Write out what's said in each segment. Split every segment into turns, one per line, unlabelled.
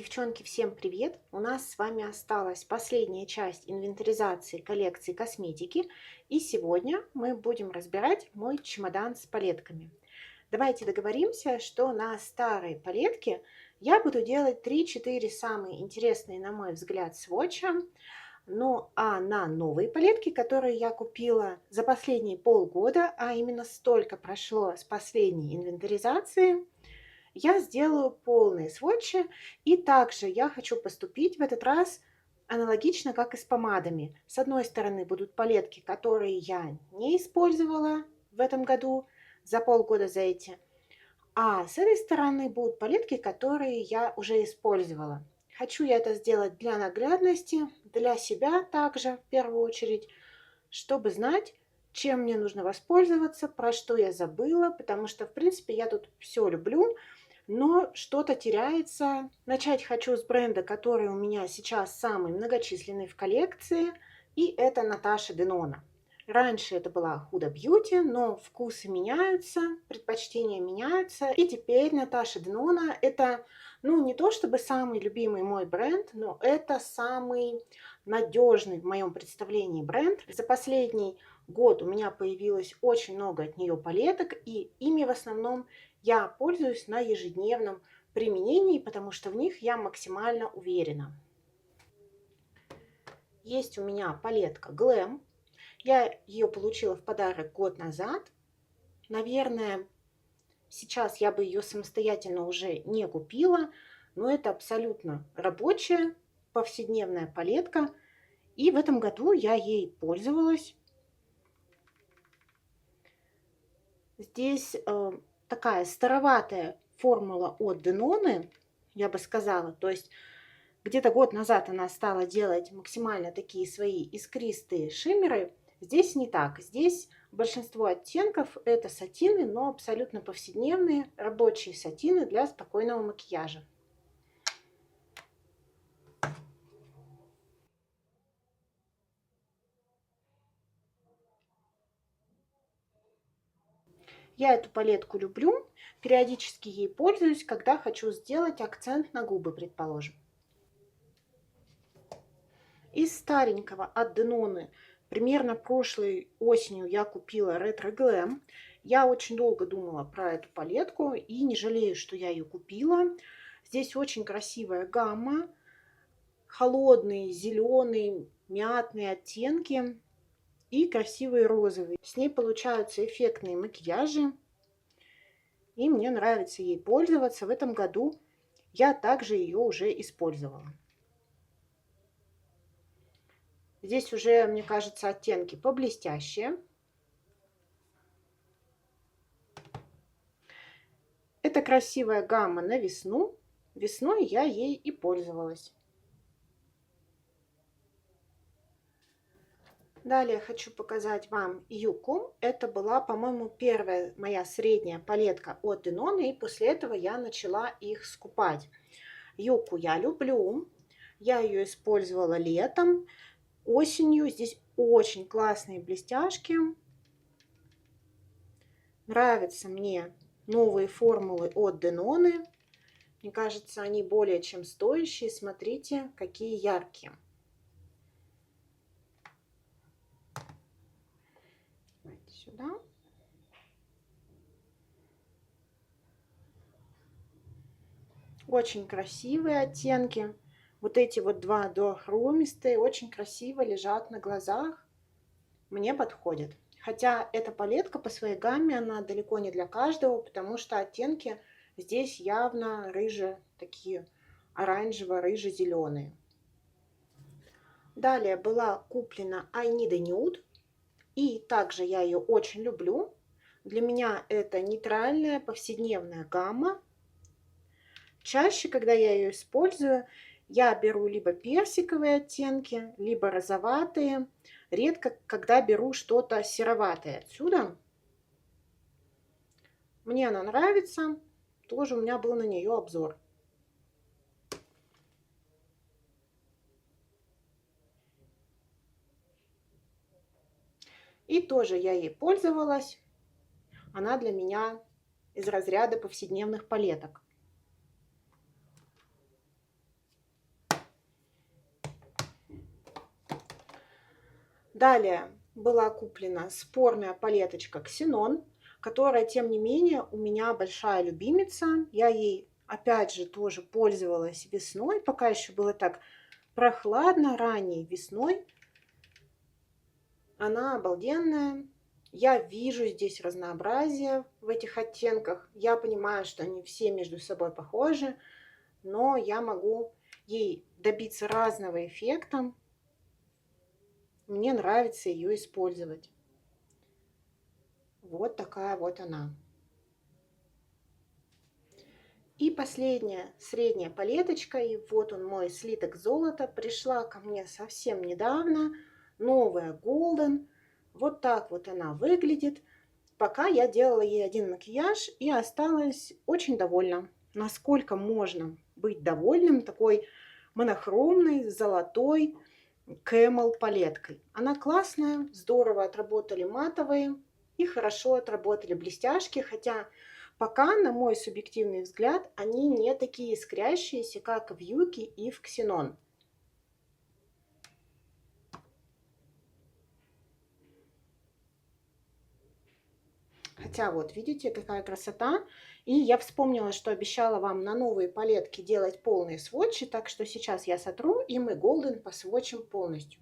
Девчонки, всем привет! У нас с вами осталась последняя часть инвентаризации коллекции косметики. И сегодня мы будем разбирать мой чемодан с палетками. Давайте договоримся, что на старой палетке я буду делать 3-4 самые интересные, на мой взгляд, сводча. Ну а на новые палетки, которые я купила за последние полгода, а именно столько прошло с последней инвентаризации, я сделаю полные сводчи. И также я хочу поступить в этот раз аналогично, как и с помадами. С одной стороны будут палетки, которые я не использовала в этом году, за полгода за эти. А с этой стороны будут палетки, которые я уже использовала. Хочу я это сделать для наглядности, для себя также в первую очередь, чтобы знать, чем мне нужно воспользоваться, про что я забыла, потому что, в принципе, я тут все люблю, но что-то теряется. Начать хочу с бренда, который у меня сейчас самый многочисленный в коллекции, и это Наташа Денона. Раньше это была Huda Beauty, но вкусы меняются, предпочтения меняются, и теперь Наташа Денона это, ну, не то чтобы самый любимый мой бренд, но это самый надежный в моем представлении бренд. За последний год у меня появилось очень много от нее палеток, и ими в основном я пользуюсь на ежедневном применении, потому что в них я максимально уверена. Есть у меня палетка Glam. Я ее получила в подарок год назад. Наверное, сейчас я бы ее самостоятельно уже не купила, но это абсолютно рабочая, повседневная палетка. И в этом году я ей пользовалась. Здесь такая староватая формула от Денона, я бы сказала. То есть где-то год назад она стала делать максимально такие свои искристые шиммеры. Здесь не так. Здесь большинство оттенков это сатины, но абсолютно повседневные рабочие сатины для спокойного макияжа. Я эту палетку люблю, периодически ей пользуюсь, когда хочу сделать акцент на губы, предположим. Из старенького от Денона примерно прошлой осенью я купила Retro Glam. Я очень долго думала про эту палетку и не жалею, что я ее купила. Здесь очень красивая гамма, холодные, зеленые, мятные оттенки и красивые розовые. С ней получаются эффектные макияжи, и мне нравится ей пользоваться. В этом году я также ее уже использовала. Здесь уже, мне кажется, оттенки поблестящие. Это красивая гамма на весну. Весной я ей и пользовалась. Далее хочу показать вам Юку. Это была, по-моему, первая моя средняя палетка от Денона, и после этого я начала их скупать. Юку я люблю. Я ее использовала летом, осенью. Здесь очень классные блестяшки. Нравятся мне новые формулы от Денона. Мне кажется, они более чем стоящие. Смотрите, какие яркие. Давайте сюда. Очень красивые оттенки. Вот эти вот два дуохромистые очень красиво лежат на глазах. Мне подходят. Хотя эта палетка по своей гамме, она далеко не для каждого, потому что оттенки здесь явно рыжие, такие оранжево-рыже-зеленые. Далее была куплена I Need a Nude. И также я ее очень люблю. Для меня это нейтральная повседневная гамма. Чаще, когда я ее использую, я беру либо персиковые оттенки, либо розоватые. Редко, когда беру что-то сероватое отсюда. Мне она нравится. Тоже у меня был на нее обзор. И тоже я ей пользовалась. Она для меня из разряда повседневных палеток. Далее была куплена спорная палеточка Ксенон, которая, тем не менее, у меня большая любимица. Я ей, опять же, тоже пользовалась весной, пока еще было так прохладно, ранней весной. Она обалденная. Я вижу здесь разнообразие в этих оттенках. Я понимаю, что они все между собой похожи, но я могу ей добиться разного эффекта. Мне нравится ее использовать. Вот такая вот она. И последняя средняя палеточка, и вот он, мой слиток золота, пришла ко мне совсем недавно, новая Golden. Вот так вот она выглядит. Пока я делала ей один макияж и осталась очень довольна. Насколько можно быть довольным такой монохромной, золотой Camel палеткой. Она классная, здорово отработали матовые и хорошо отработали блестяшки, хотя пока, на мой субъективный взгляд, они не такие искрящиеся, как в Юки и в Ксенон. Хотя вот, видите, какая красота. И я вспомнила, что обещала вам на новые палетки делать полные сводчи, так что сейчас я сотру, и мы Golden посводчим полностью.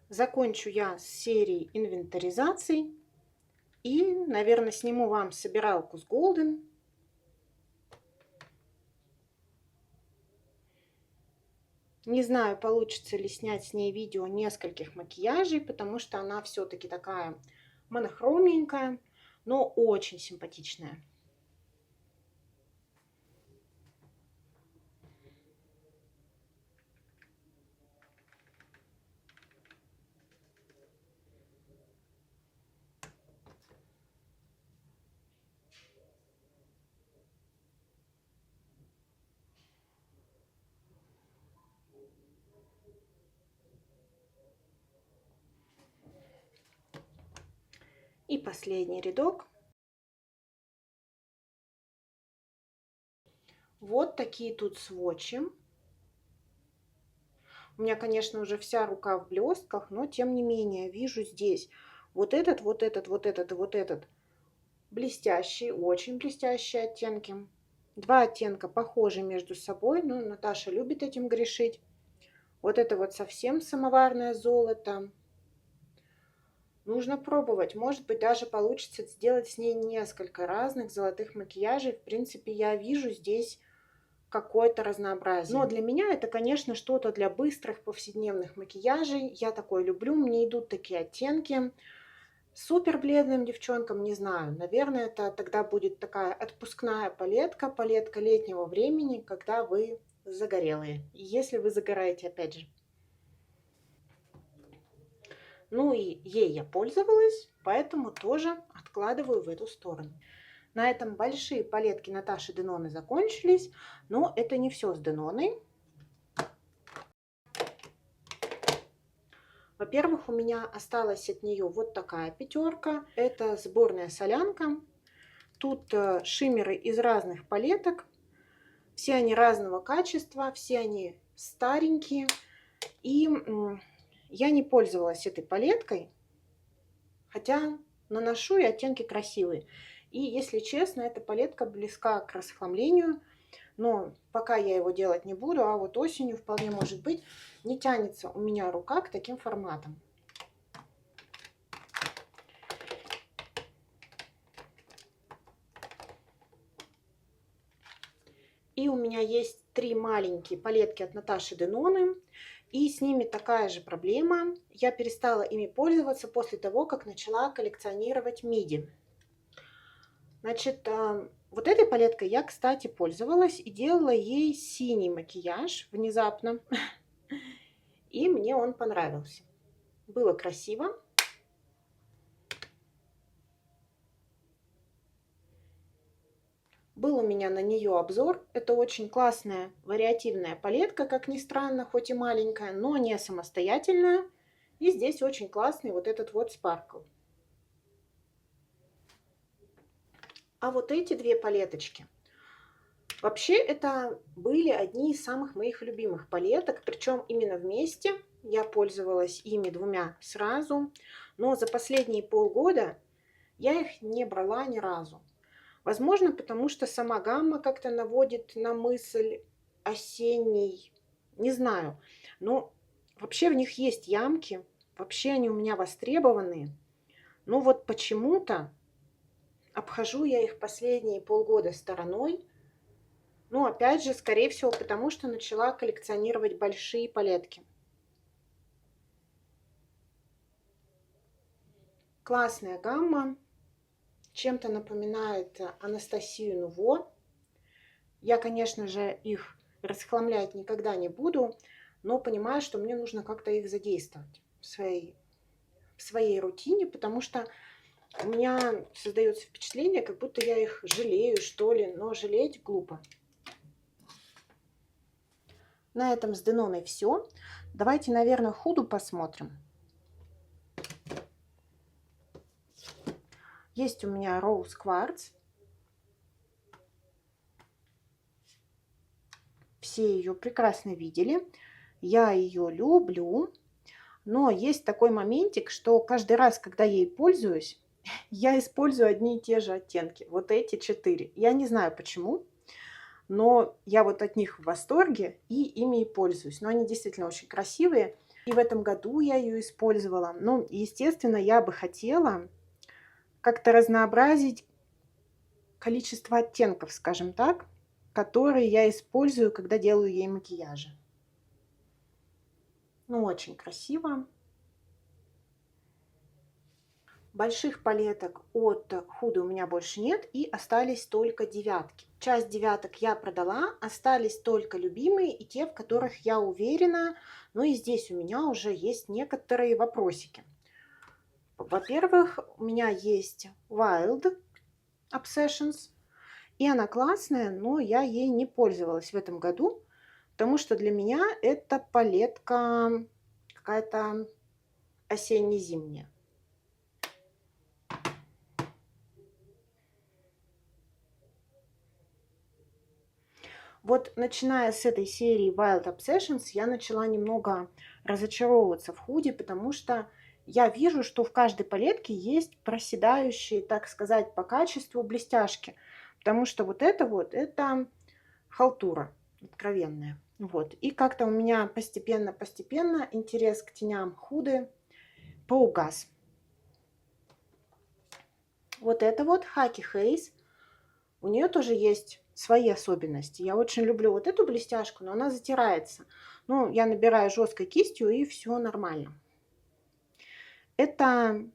Закончу я с серией инвентаризаций. И, наверное, сниму вам собиралку с Golden. Не знаю, получится ли снять с ней видео нескольких макияжей, потому что она все-таки такая монохромненькая, но очень симпатичная. И последний рядок. Вот такие тут сводчи. У меня, конечно, уже вся рука в блестках, но тем не менее вижу здесь вот этот, вот этот, вот этот и вот этот блестящие, очень блестящие оттенки. Два оттенка похожи между собой, но Наташа любит этим грешить. Вот это вот совсем самоварное золото. Нужно пробовать. Может быть, даже получится сделать с ней несколько разных золотых макияжей. В принципе, я вижу здесь какое-то разнообразие. Но для меня это, конечно, что-то для быстрых повседневных макияжей. Я такое люблю, мне идут такие оттенки. Супер бледным девчонкам, не знаю. Наверное, это тогда будет такая отпускная палетка, палетка летнего времени, когда вы загорелые. Если вы загораете, опять же. Ну и ей я пользовалась, поэтому тоже откладываю в эту сторону. На этом большие палетки Наташи Деноны закончились, но это не все с Деноной. Во-первых, у меня осталась от нее вот такая пятерка. Это сборная солянка. Тут шиммеры из разных палеток. Все они разного качества, все они старенькие. И я не пользовалась этой палеткой, хотя наношу и оттенки красивые. И, если честно, эта палетка близка к расхламлению, но пока я его делать не буду, а вот осенью вполне может быть. Не тянется у меня рука к таким форматам. И у меня есть 3 маленькие палетки от Наташи Деноны. И с ними такая же проблема. Я перестала ими пользоваться после того, как начала коллекционировать миди. Значит, вот этой палеткой я, кстати, пользовалась и делала ей синий макияж внезапно. И мне он понравился. Было красиво. Был у меня на нее обзор. Это очень классная вариативная палетка, как ни странно, хоть и маленькая, но не самостоятельная. И здесь очень классный вот этот вот спаркл. А вот эти две палеточки. Вообще, это были одни из самых моих любимых палеток, причем именно вместе. Я пользовалась ими двумя сразу, но за последние полгода я их не брала ни разу. Возможно, потому что сама гамма как-то наводит на мысль осенний, не знаю. Но вообще в них есть ямки, вообще они у меня востребованные. Но вот почему-то обхожу я их последние полгода стороной. Ну, опять же, скорее всего, потому что начала коллекционировать большие палетки. Классная гамма. Чем-то напоминает Анастасию Нуво. Я, конечно же, их расхламлять никогда не буду, но понимаю, что мне нужно как-то их задействовать в своей рутине, потому что у меня создается впечатление, как будто я их жалею, что ли, но жалеть глупо. На этом с Деноной все. Давайте, наверное, худу посмотрим. Есть у меня Rose Quartz. Все ее прекрасно видели. Я ее люблю. Но есть такой моментик, что каждый раз, когда ей пользуюсь, я использую одни и те же оттенки. Вот эти 4. Я не знаю почему, но я вот от них в восторге и ими и пользуюсь. Но они действительно очень красивые. И в этом году я ее использовала. Ну, естественно, я бы хотела как-то разнообразить количество оттенков, скажем так, которые я использую, когда делаю ей макияжи. Ну, очень красиво. Больших палеток от Huda у меня больше нет, и остались только девятки. Часть девяток я продала, остались только любимые и те, в которых я уверена. Ну и здесь у меня уже есть некоторые вопросики. Во-первых, у меня есть Wild Obsessions, и она классная, но я ей не пользовалась в этом году, потому что для меня это палетка какая-то осенне-зимняя. Вот начиная с этой серии Wild Obsessions я начала немного разочаровываться в худи, потому что я вижу, что в каждой палетке есть проседающие, так сказать, по качеству блестяшки. Потому что это халтура откровенная. Вот. И как-то у меня постепенно интерес к теням худы поугас. Вот это вот Хаки Хейс. У нее тоже есть свои особенности. Я очень люблю вот эту блестяшку, но она затирается. Ну, я набираю жесткой кистью, и все нормально. Это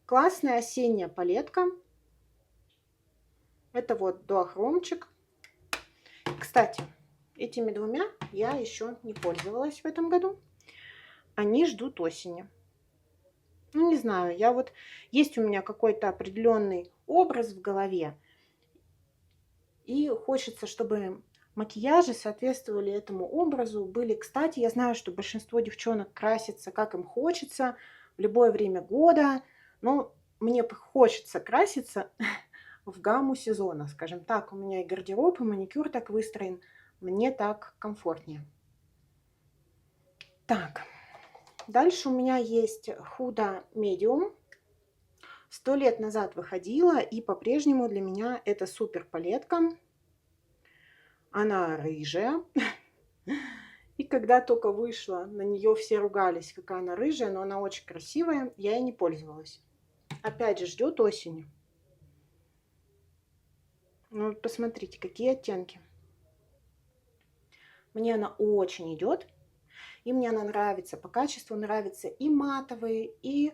классная осенняя палетка. Это вот дуохромчик. Кстати, этими двумя я еще не пользовалась в этом году. Они ждут осени. Ну, не знаю, есть у меня какой-то определенный образ в голове, и хочется, чтобы макияжи соответствовали этому образу, были. Кстати, я знаю, что большинство девчонок красятся, как им хочется, в любое время года, но мне хочется краситься в гамму сезона, скажем так. У меня и гардероб, и маникюр так выстроен, мне так комфортнее. Так, дальше у меня есть Huda Medium. 100 лет назад выходила, и по-прежнему для меня это супер палетка. Она рыжая. И когда только вышла, на нее все ругались, какая она рыжая, но она очень красивая. Я ей не пользовалась. Опять же, ждет осени. Ну, посмотрите, какие оттенки. Мне она очень идет. И мне она нравится. По качеству нравятся и матовые, и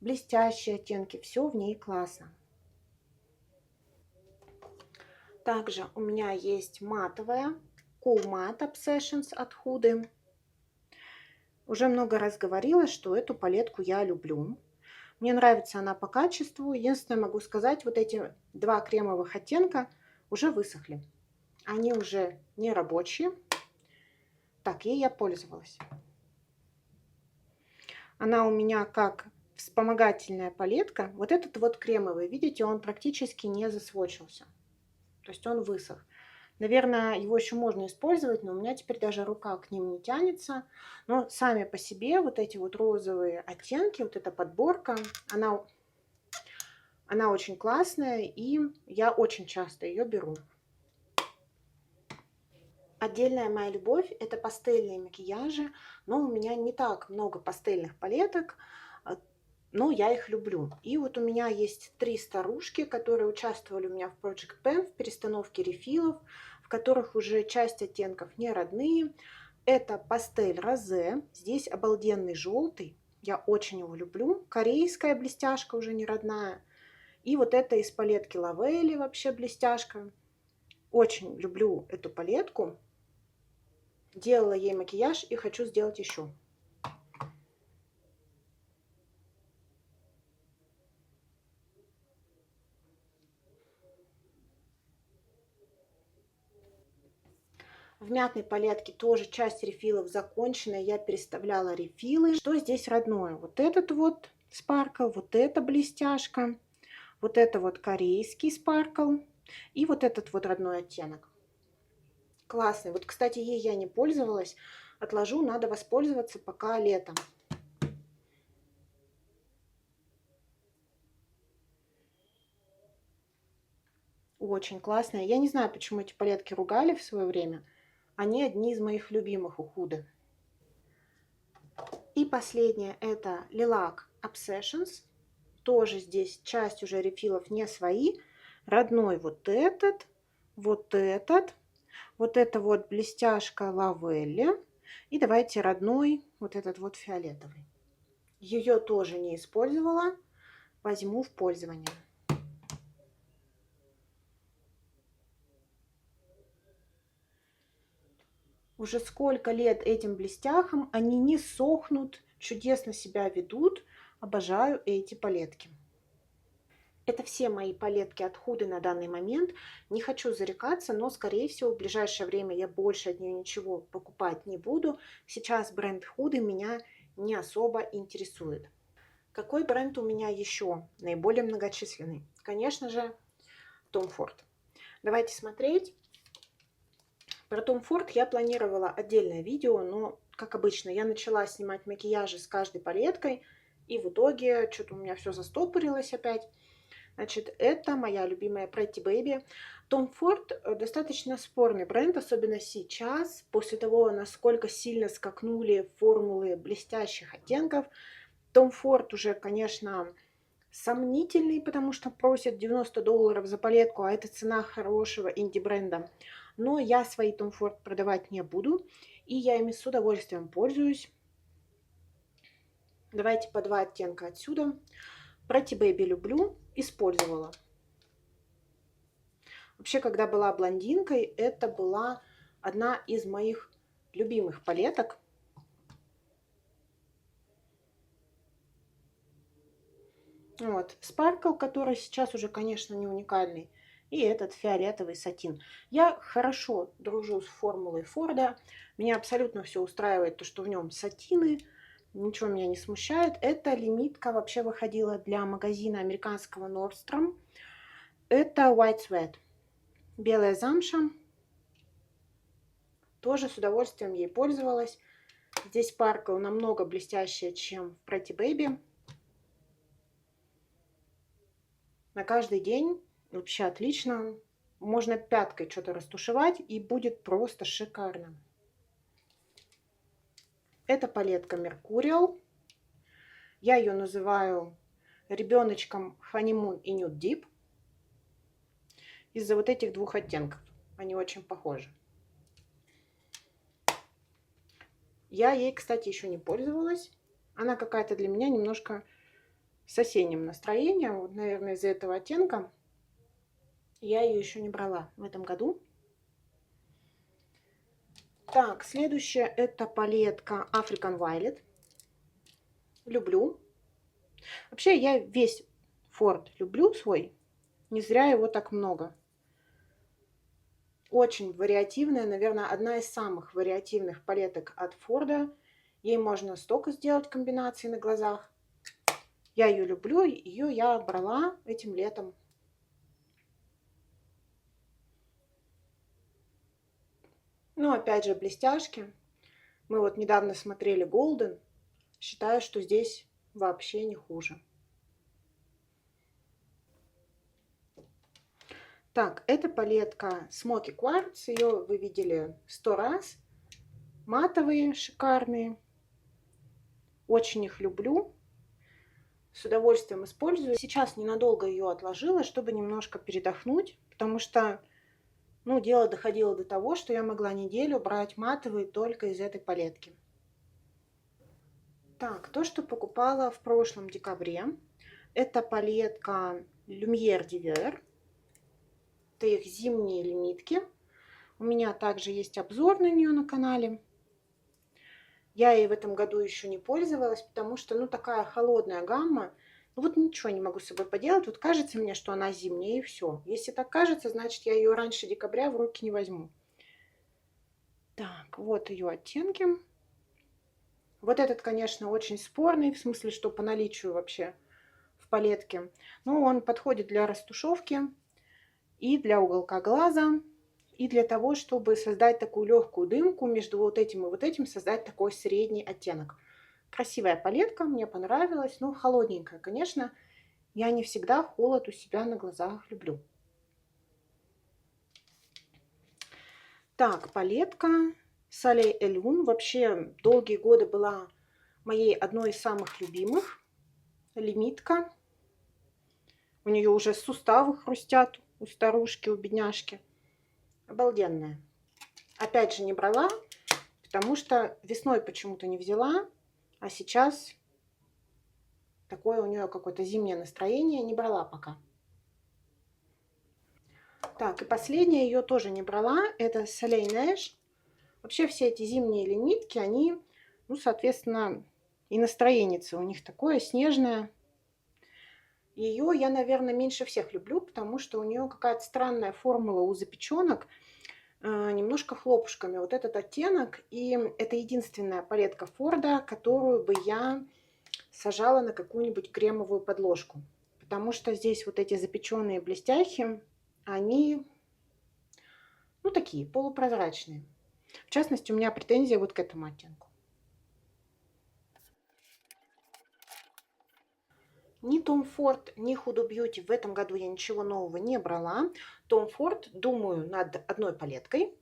блестящие оттенки. Все в ней классно. Также у меня есть матовая Cool Matte Obsessions от Huda. Уже много раз говорила, что эту палетку я люблю. Мне нравится она по качеству. Единственное, могу сказать, вот эти два кремовых оттенка уже высохли. Они уже не рабочие. Так, ей я пользовалась. Она у меня как вспомогательная палетка. Вот этот вот кремовый, видите, он практически не засвочился. То есть он высох. Наверное, его еще можно использовать, но у меня теперь даже рука к ним не тянется. Но сами по себе вот эти вот розовые оттенки, вот эта подборка, она очень классная, и я очень часто ее беру. Отдельная моя любовь — это пастельные макияжи, но у меня не так много пастельных палеток, но я их люблю. И вот у меня есть 3 старушки, которые участвовали у меня в Project Pen, в перестановке рефилов, в которых уже часть оттенков не родные. Это пастель Розе, здесь обалденный желтый, я очень его люблю. Корейская блестяшка уже не родная. И вот это из палетки Лавелли вообще блестяшка. Очень люблю эту палетку. Делала ей макияж и хочу сделать еще. В мятной палетке тоже часть рефилов закончена. Я переставляла рефилы. Что здесь родное? Вот этот вот спаркл, вот эта блестяшка, вот это вот корейский спаркл и вот этот вот родной оттенок. Классный. Вот, кстати, ей я не пользовалась. Отложу, надо воспользоваться пока летом. Очень классная. Я не знаю, почему эти палетки ругали в свое время. Они одни из моих любимых у Huda. И последнее — это Lilac Obsessions. Тоже здесь часть уже рефилов не свои. Родной вот этот, вот этот. Вот это вот блестяшка Лавелли. И давайте родной вот этот вот фиолетовый. Ее тоже не использовала. Возьму в пользование. Уже сколько лет этим блестяхам, они не сохнут, чудесно себя ведут. Обожаю эти палетки. Это все мои палетки от Huda на данный момент. Не хочу зарекаться, но, скорее всего, в ближайшее время я больше от нее ничего покупать не буду. Сейчас бренд Huda меня не особо интересует. Какой бренд у меня еще наиболее многочисленный? Конечно же, Tom Ford. Давайте смотреть. Про Tom Ford я планировала отдельное видео, но, как обычно, я начала снимать макияжи с каждой палеткой, и в итоге что-то у меня все застопорилось опять. Значит, это моя любимая Pretty Baby. Tom Ford достаточно спорный бренд, особенно сейчас, после того, насколько сильно скакнули формулы блестящих оттенков. Tom Ford уже, конечно, сомнительный, потому что просят $90 за палетку, а это цена хорошего инди-бренда. Но я свои Tom Ford продавать не буду, и я ими с удовольствием пользуюсь. Давайте по 2 оттенка отсюда. Pretty Baby люблю, использовала. Вообще, когда была блондинкой, это была одна из моих любимых палеток. Вот, Sparkle, который сейчас уже, конечно, не уникальный. И этот фиолетовый сатин. Я хорошо дружу с формулой Форда. Меня абсолютно все устраивает, то, что в нем сатины. Ничего меня не смущает. Эта лимитка вообще выходила для магазина американского Nordstrom. Это White Sweat. Белая замша. Тоже с удовольствием ей пользовалась. Здесь Sparkle намного блестящее, чем в Pretty Baby. На каждый день вообще отлично. Можно пяткой что-то растушевать, и будет просто шикарно. Это палетка Mercurial. Я ее называю ребеночком Honeymoon и Nude Deep. Из-за вот этих 2 оттенков. Они очень похожи. Я ей, кстати, еще не пользовалась. Она какая-то для меня немножко с осенним настроением. Вот, наверное, из-за этого оттенка я ее еще не брала в этом году. Так, следующая это палетка African Violet. Люблю. Вообще я весь Ford люблю свой. Не зря его так много. Очень вариативная, наверное, одна из самых вариативных палеток от Ford. Ей можно столько сделать комбинаций на глазах. Я ее люблю, ее я брала этим летом. Но опять же блестяшки. Мы вот недавно смотрели Golden. Считаю, что здесь вообще не хуже. Так, это палетка Smoky Quartz. Ее вы видели 100 раз. Матовые, шикарные. Очень их люблю. С удовольствием использую. Сейчас ненадолго ее отложила, чтобы немножко передохнуть, потому что, ну, дело доходило до того, что я могла неделю брать матовые только из этой палетки. Так, то, что покупала в прошлом декабре, это палетка Lumière d'Hiver. Это их зимние лимитки. У меня также есть обзор на нее на канале. Я ей в этом году еще не пользовалась, потому что, ну, такая холодная гамма. Ну, вот ничего не могу с собой поделать. Вот кажется мне, что она зимняя, и все. Если так кажется, значит, я ее раньше декабря в руки не возьму. Так, вот ее оттенки. Вот этот, конечно, очень спорный, в смысле, что по наличию вообще в палетке. Но он подходит для растушевки и для уголка глаза, и для того, чтобы создать такую легкую дымку между вот этим и вот этим, создать такой средний оттенок. Красивая палетка, мне понравилась, но холодненькая, конечно. Я не всегда холод у себя на глазах люблю. Так, палетка Soleil et Lune вообще долгие годы была моей одной из самых любимых. Лимитка. У нее уже суставы хрустят у старушки, у бедняжки. Обалденная. Опять же не брала, потому что весной почему-то не взяла, а сейчас такое у нее какое-то зимнее настроение, не брала пока. Так, и последняя ее тоже не брала, это Soleil Neige. Вообще все эти зимние лимитки, они, ну, соответственно, и настроение у них такое снежное. Ее я, наверное, меньше всех люблю, потому что у нее какая-то странная формула у запеченок, немножко хлопушками. Вот этот оттенок, и это единственная палетка Форда, которую бы я сажала на какую-нибудь кремовую подложку. Потому что здесь вот эти запеченные блестяхи, они, ну, такие полупрозрачные. В частности, у меня претензия вот к этому оттенку. Ни Tom Ford, ни Hudo Beauty в этом году я ничего нового не брала. Tom Ford, думаю, над одной палеткой.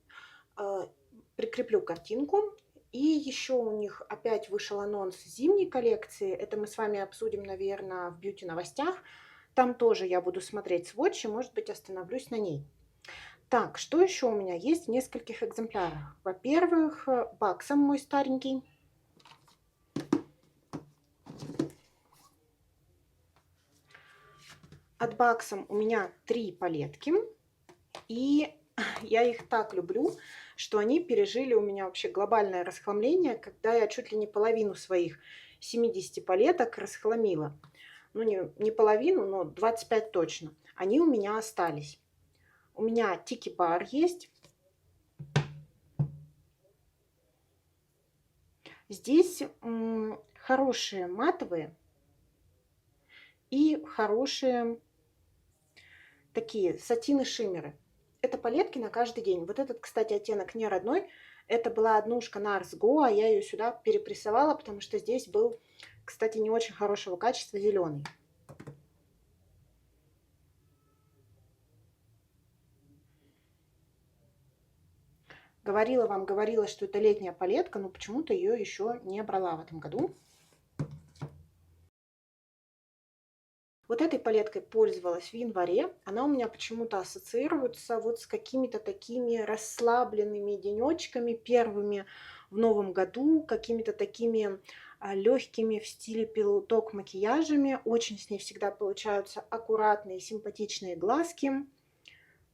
Прикреплю картинку. И еще у них опять вышел анонс зимней коллекции. Это мы с вами обсудим, наверное, в бьюти-новостях. Там тоже я буду смотреть сводчи, может быть, остановлюсь на ней. Так, что еще у меня есть в нескольких экземплярах? Во-первых, Баксом мой старенький. От Баксом у меня 3 палетки. И я их так люблю, что они пережили у меня вообще глобальное расхламление, когда я чуть ли не половину своих 70 палеток расхламила. Ну, не половину, но 25 точно. Они у меня остались. У меня Tiki Bar есть. Здесь хорошие матовые и хорошие такие сатины-шиммеры. Это палетки на каждый день. Вот этот, кстати, оттенок не родной. Это была однушка Nars Go, а я ее сюда перепрессовала, потому что здесь был, кстати, не очень хорошего качества зеленый. Говорила, что это летняя палетка, но почему-то ее еще не брала в этом году. Вот этой палеткой пользовалась в январе. Она у меня почему-то ассоциируется вот с какими-то такими расслабленными денечками первыми в новом году, какими-то такими легкими в стиле пилоток макияжами. Очень с ней всегда получаются аккуратные, симпатичные глазки.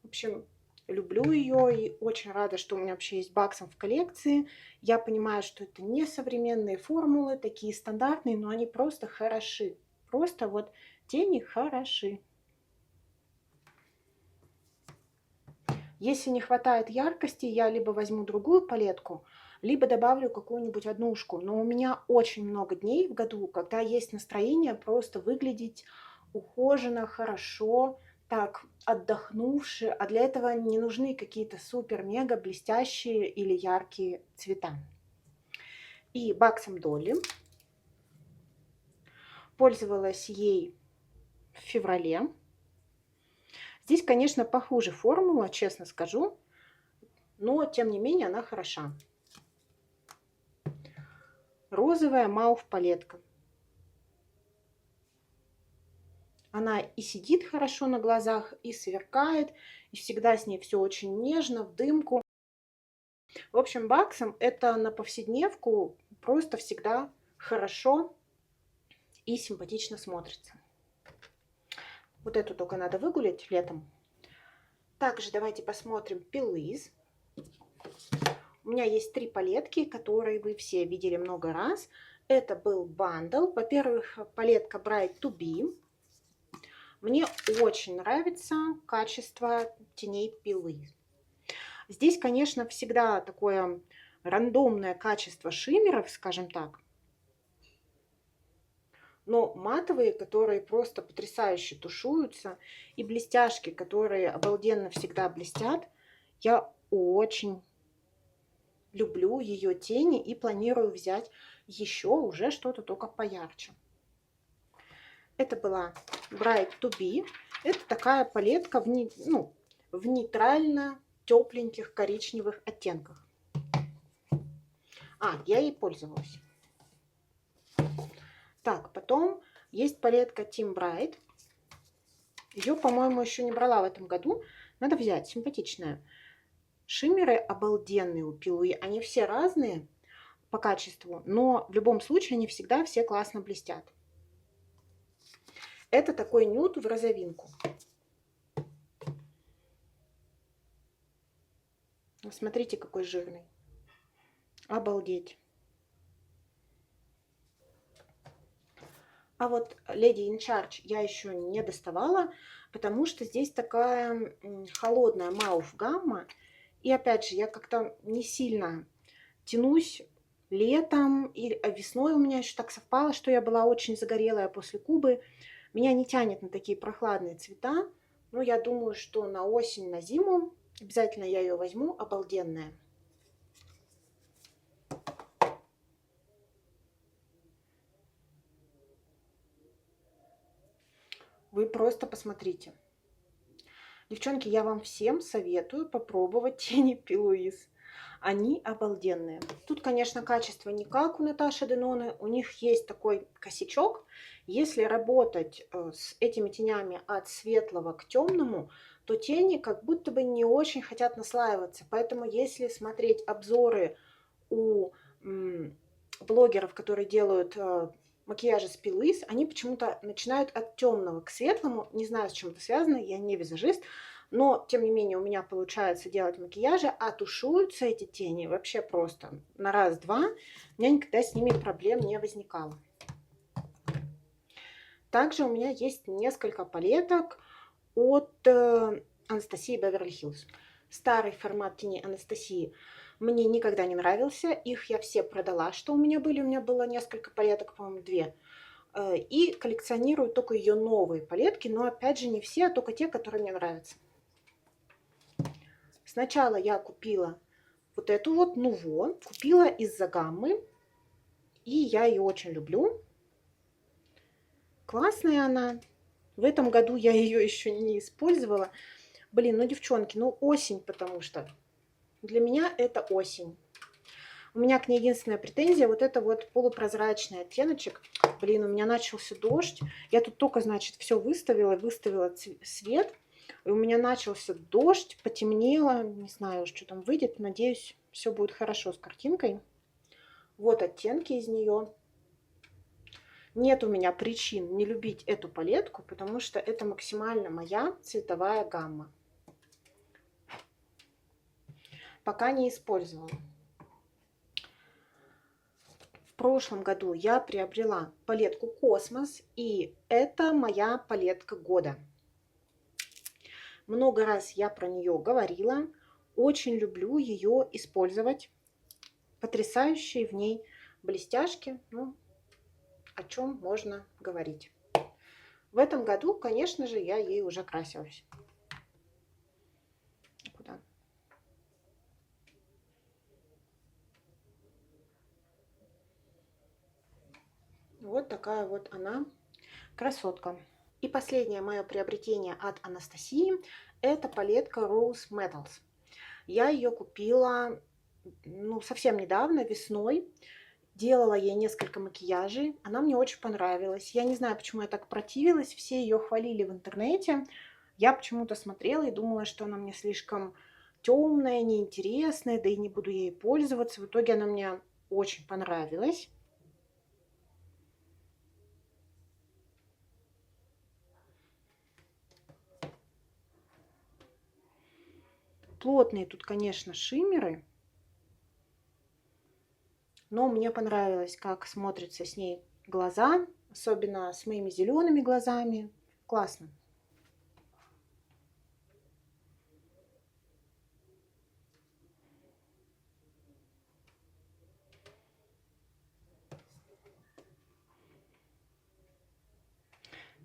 В общем, люблю ее и очень рада, что у меня вообще есть Баксом в коллекции. Я понимаю, что это не современные формулы, такие стандартные, но они просто хороши. Просто вот тени хороши. Если не хватает яркости, я либо возьму другую палетку, либо добавлю какую-нибудь однушку. Но у меня очень много дней в году, когда есть настроение просто выглядеть ухоженно, хорошо, так отдохнувшие, а для этого не нужны какие-то супер-мега блестящие или яркие цвета. И Баксом Долли. Пользовалась ей в феврале. Здесь, конечно, похуже формула, честно скажу, но тем не менее она хороша. Розовая Мауф палетка. Она и сидит хорошо на глазах, и сверкает, и всегда с ней все очень нежно, в дымку. В общем, Баксом это на повседневку просто всегда хорошо и симпатично смотрится. Вот эту только надо выгулять летом. Также давайте посмотрим Pillis. У меня есть 3 палетки, которые вы все видели много раз. Это был бандл. Во-первых, палетка Bright to Be. Мне очень нравится качество теней Pillis. Здесь, конечно, всегда такое рандомное качество шиммеров, скажем так. Но матовые, которые просто потрясающе тушуются, и блестяшки, которые обалденно всегда блестят, я очень люблю ее тени и планирую взять еще уже что-то только поярче. Это была Bright to Be. Это такая палетка в нейтрально тепленьких коричневых оттенках. Я ей пользовалась. Так, потом есть палетка Team Bright. Ее, по-моему, еще не брала в этом году. Надо взять, симпатичная. Шиммеры обалденные у Pillis. Они все разные по качеству, но в любом случае они всегда все классно блестят. Это такой нюд в розовинку. Смотрите, какой жирный. Обалдеть. А вот Lady in Charge я еще не доставала, потому что здесь такая холодная Мауф гамма. И опять же, я как-то не сильно тянусь летом, и весной у меня еще так совпало, что я была очень загорелая после Кубы. Меня не тянет на такие прохладные цвета, но я думаю, что на осень, на зиму обязательно я ее возьму, обалденная. Вы просто посмотрите. Девчонки, я вам всем советую попробовать тени Pillis. Они обалденные. Тут, конечно, качество не как у Наташи Деноны. У них есть такой косячок. Если работать с этими тенями от светлого к темному, то тени как будто бы не очень хотят наслаиваться. Поэтому если смотреть обзоры у блогеров, которые делают макияжи с Pillis, они почему-то начинают от темного к светлому. Не знаю, с чем это связано, я не визажист. Но, тем не менее, у меня получается делать макияжи, а тушуются эти тени вообще просто на раз-два. У меня никогда с ними проблем не возникало. Также у меня есть несколько палеток от Анастасии Беверли Хиллз. Старый формат теней Анастасии мне никогда не нравился. Их я все продала, что у меня были. У меня было несколько палеток, по-моему, 2. И коллекционирую только ее новые палетки, но опять же не все, а только те, которые мне нравятся. Сначала я купила вот эту вот Nuvo, купила из-за гаммы, и я ее очень люблю. Классная она. В этом году я ее еще не использовала. Блин, ну, девчонки, ну осень, потому что для меня это осень. У меня к ней единственная претензия, вот это вот полупрозрачный оттеночек. Блин, у меня начался дождь. Я тут только, значит, все выставила свет. И у меня начался дождь, потемнело. Не знаю, что там выйдет. Надеюсь, все будет хорошо с картинкой. Вот оттенки из нее. Нет у меня причин не любить эту палетку, потому что это максимально моя цветовая гамма. Пока не использовала. В прошлом году я приобрела палетку Космос, и это моя палетка года. Много раз я про нее говорила. Очень люблю ее использовать. Потрясающие в ней блестяшки. Ну, о чем можно говорить. В этом году, конечно же, я ей уже красилась. Куда? Вот такая вот она, красотка. И последнее мое приобретение от Анастасии – это палетка Rose Metals. Я ее купила совсем недавно, весной. Делала ей несколько макияжей, она мне очень понравилась. Я не знаю, почему я так противилась, все ее хвалили в интернете. Я почему-то смотрела и думала, что она мне слишком темная, неинтересная, да и не буду ей пользоваться. В итоге она мне очень понравилась. Плотные тут, конечно, шиммеры. Но мне понравилось, как смотрятся с ней глаза, особенно с моими зелеными глазами. Классно.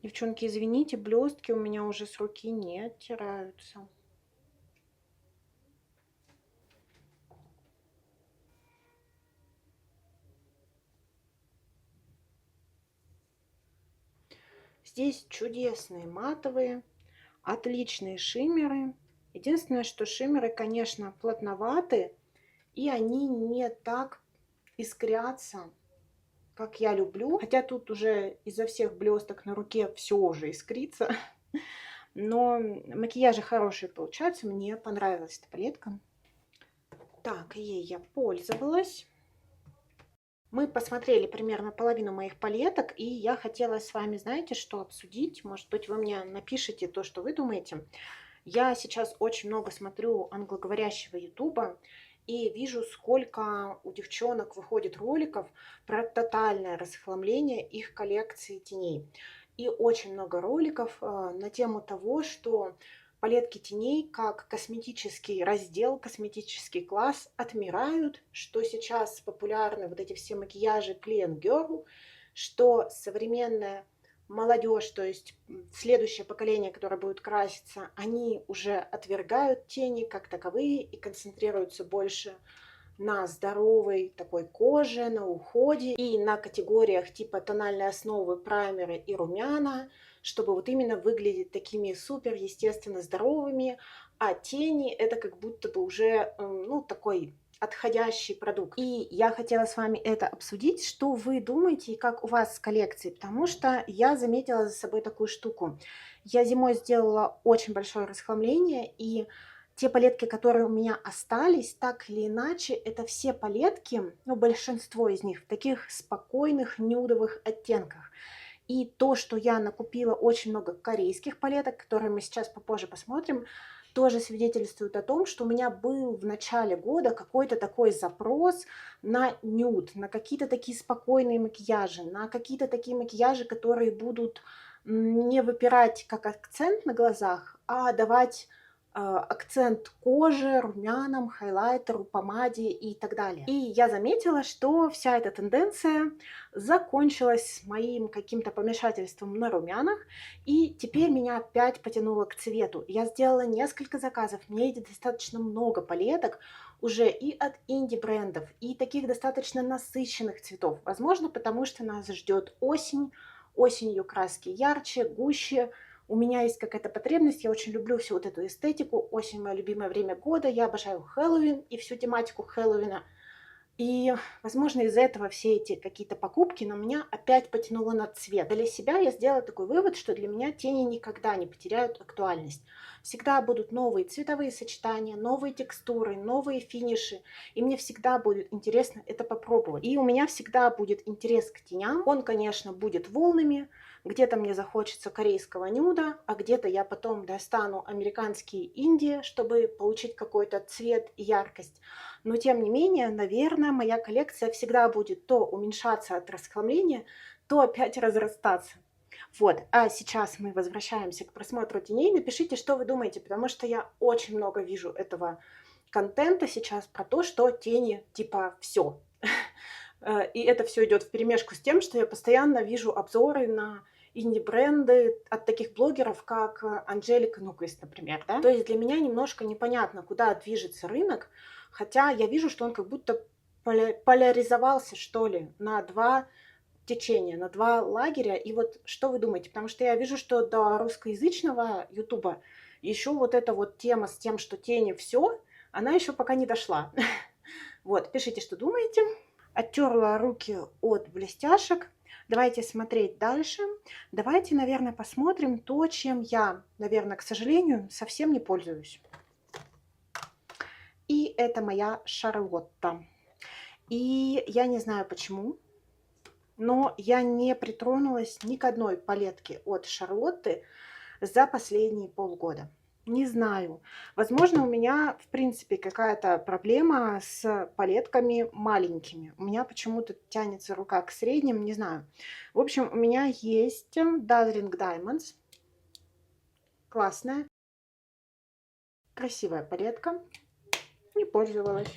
Девчонки, извините, блестки у меня уже с руки не оттираются. Здесь чудесные матовые, отличные шиммеры. Единственное, что шиммеры, конечно, плотноваты, и они не так искрятся, как я люблю. Хотя тут уже изо всех блесток на руке все уже искрится. Но макияжи хорошие получаются. Мне понравилась эта палетка. Так, ей я пользовалась. Мы посмотрели примерно половину моих палеток, и я хотела с вами, знаете, что обсудить? Может быть, вы мне напишите то, что вы думаете. Я сейчас очень много смотрю англоговорящего ютуба и вижу, сколько у девчонок выходит роликов про тотальное расхламление их коллекции теней. И очень много роликов на тему того, что палетки теней как косметический раздел, косметический класс отмирают, что сейчас популярны вот эти все макияжи Clean Girl, что современная молодежь, то есть следующее поколение, которое будет краситься, они уже отвергают тени как таковые и концентрируются больше на здоровой такой коже, на уходе и на категориях типа тональной основы, праймеры и румяна, чтобы вот именно выглядеть такими супер естественно здоровыми, а тени это как будто бы уже такой отходящий продукт. И я хотела с вами это обсудить, что вы думаете и как у вас с коллекцией, потому что я заметила за собой такую штуку. Я зимой сделала очень большое расхламление, и те палетки, которые у меня остались, так или иначе, это все палетки, большинство из них в таких спокойных нюдовых оттенках. И то, что я накупила очень много корейских палеток, которые мы сейчас попозже посмотрим, тоже свидетельствует о том, что у меня был в начале года какой-то такой запрос на нюд, на какие-то такие спокойные макияжи, на какие-то такие макияжи, которые будут не выпирать как акцент на глазах, а давать акцент коже, румянам, хайлайтеру, помаде и так далее. И я заметила, что вся эта тенденция закончилась с моим каким-то помешательством на румянах, и теперь меня опять потянуло к цвету. Я сделала несколько заказов, мне идет достаточно много палеток уже и от инди-брендов, и таких достаточно насыщенных цветов. Возможно, потому что нас ждет осень, осенью краски ярче, гуще. У меня есть какая-то потребность, я очень люблю всю вот эту эстетику. Осень – мое любимое время года, я обожаю Хэллоуин и всю тематику Хэллоуина. И, возможно, из-за этого все эти какие-то покупки на меня опять потянуло на цвет. Для себя я сделала такой вывод, что для меня тени никогда не потеряют актуальность. Всегда будут новые цветовые сочетания, новые текстуры, новые финиши. И мне всегда будет интересно это попробовать. И у меня всегда будет интерес к теням. Он, конечно, будет волнами. Где-то мне захочется корейского нюда, а где-то я потом достану американские инди, чтобы получить какой-то цвет и яркость. Но тем не менее, наверное, моя коллекция всегда будет то уменьшаться от расхламления, то опять разрастаться. Вот, а сейчас мы возвращаемся к просмотру теней. Напишите, что вы думаете, потому что я очень много вижу этого контента сейчас про то, что тени типа все. И это все идет вперемешку с тем, что я постоянно вижу обзоры на инди-бренды от таких блогеров, как Анжелика Нуквист, например, да. То есть для меня немножко непонятно, куда движется рынок, хотя я вижу, что он как будто поляризовался, что ли, на два течения, на два лагеря. И вот что вы думаете? Потому что я вижу, что до русскоязычного ютуба еще вот эта вот тема с тем, что тени все, она еще пока не дошла. Вот, пишите, что думаете. Оттерла руки от блестяшек. Давайте смотреть дальше. Давайте, наверное, посмотрим то, чем я, наверное, к сожалению, совсем не пользуюсь. И это моя Шарлотта. И я не знаю почему, но я не притронулась ни к одной палетке от Шарлотты за последние полгода. Не знаю. Возможно, у меня, в принципе, какая-то проблема с палетками маленькими. У меня почему-то тянется рука к средним, не знаю. В общем, у меня есть Dazzling Diamonds. Классная. Красивая палетка. Не пользовалась.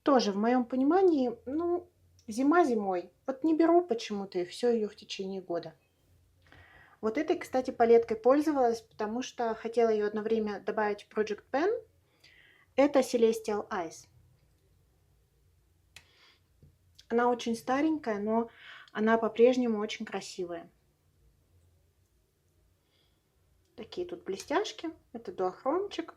Тоже, в моем понимании, ну, зима зимой. Вот не беру почему-то и все ее в течение года. Вот этой, кстати, палеткой пользовалась, потому что хотела ее одно время добавить в Project Pen. Это Celestial Eyes. Она очень старенькая, но она по-прежнему очень красивая. Такие тут блестяшки. Это дуохромчик.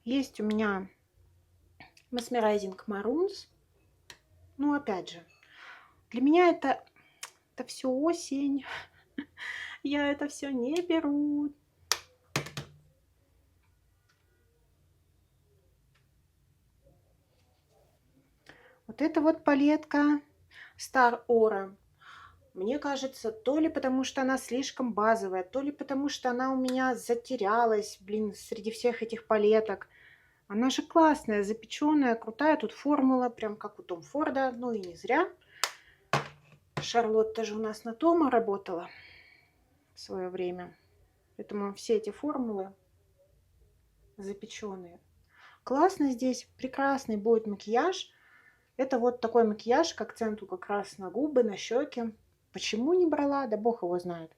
Есть у меня Mesmerizing Maroons. Ну, опять же, для меня это все осень. Я это все не беру. Вот эта вот палетка Star Aura. Мне кажется, то ли потому, что она слишком базовая, то ли потому, что она у меня затерялась, блин, среди всех этих палеток. Она же классная, запеченная, крутая. Тут формула, прям как у Том Форда. Ну и не зря. Шарлотта же у нас на Тома работала в свое время. Поэтому все эти формулы запеченные. Классно здесь, прекрасный будет макияж. Это вот такой макияж к акценту как раз на губы, на щеки. Почему не брала? Да бог его знает.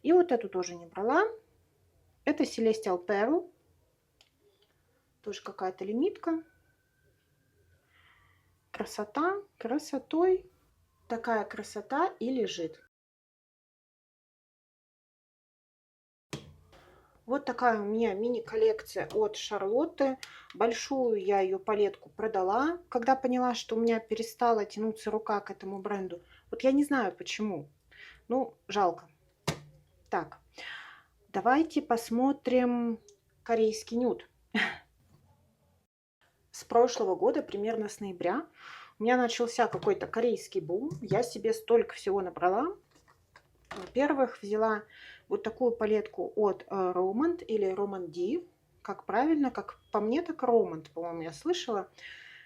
И вот эту тоже не брала. Это Celestial Pearl. Тоже какая-то лимитка. Красота, красотой. Такая красота и лежит. Вот такая у меня мини-коллекция от Шарлотты. Большую я ее палетку продала, когда поняла, что у меня перестала тянуться рука к этому бренду. Вот я не знаю почему. Ну, жалко. Так, давайте посмотрим корейский нюд. С прошлого года, примерно с ноября, у меня начался какой-то корейский бум. Я себе столько всего набрала. Во-первых, взяла вот такую палетку от Romand или Romandi. Как правильно, как по мне, так Romand, по-моему, я слышала.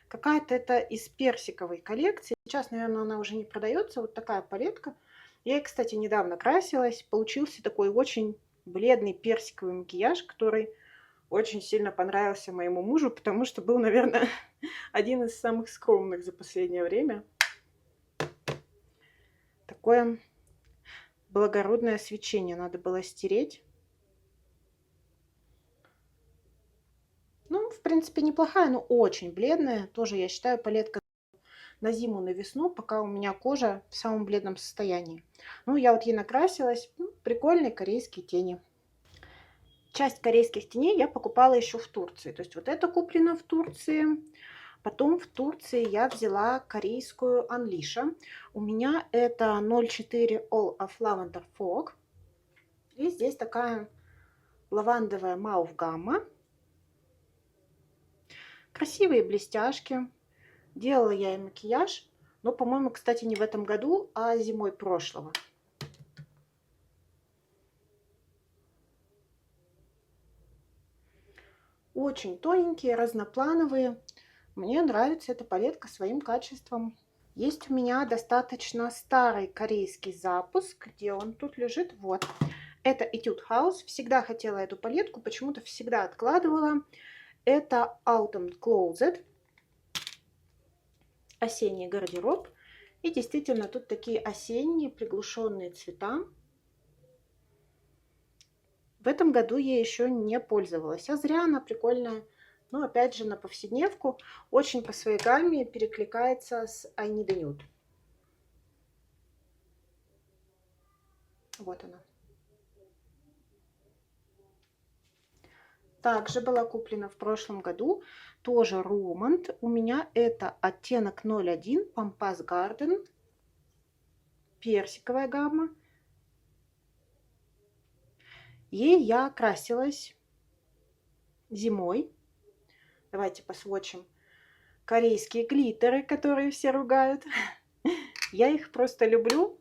Какая-то это из персиковой коллекции. Сейчас, наверное, она уже не продается. Вот такая палетка. Я ей, кстати, недавно красилась. Получился такой очень бледный персиковый макияж, который очень сильно понравился моему мужу, потому что был, наверное, один из самых скромных за последнее время. Такое благородное свечение надо было стереть. Ну, в принципе, неплохая, но очень бледная. Тоже, я считаю, палетка на зиму, на весну, пока у меня кожа в самом бледном состоянии. Ну, я вот ей накрасилась. Ну, прикольные корейские тени. Часть корейских теней я покупала еще в Турции. То есть вот это куплено в Турции. Потом в Турции я взяла корейскую Unleasha. У меня это 04 All of Lavender Fog. И здесь такая лавандовая маув гамма. Красивые блестяшки. Делала я и макияж. Но, по-моему, кстати, не в этом году, а зимой прошлого. Очень тоненькие, разноплановые. Мне нравится эта палетка своим качеством. Есть у меня достаточно старый корейский запуск. Где он тут лежит? Вот. Это Etude House. Всегда хотела эту палетку, почему-то всегда откладывала. Это Autumn Closet. Осенний гардероб. И действительно, тут такие осенние приглушенные цвета. В этом году я еще не пользовалась. А зря, она прикольная. Но опять же на повседневку. Очень по своей гамме перекликается с I Need a Nude. Вот она. Также была куплена в прошлом году. Тоже Романд. У меня это оттенок 01 Pampas Garden. Персиковая гамма. Ей я красилась зимой. Давайте посвочим корейские глиттеры, которые все ругают. Я их просто люблю.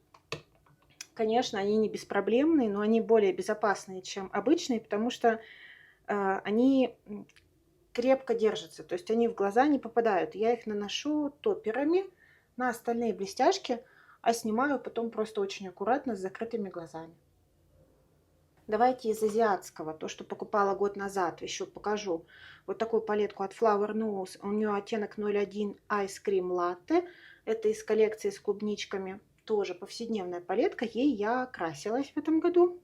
Конечно, они не беспроблемные, но они более безопасные, чем обычные, потому что они крепко держатся. То есть они в глаза не попадают. Я их наношу топперами на остальные блестяшки, а снимаю потом просто очень аккуратно с закрытыми глазами. Давайте из азиатского, то, что покупала год назад, еще покажу. Вот такую палетку от Flower Nose. У нее оттенок 01 Ice Cream Latte. Это из коллекции с клубничками. Тоже повседневная палетка. Ей я красилась в этом году.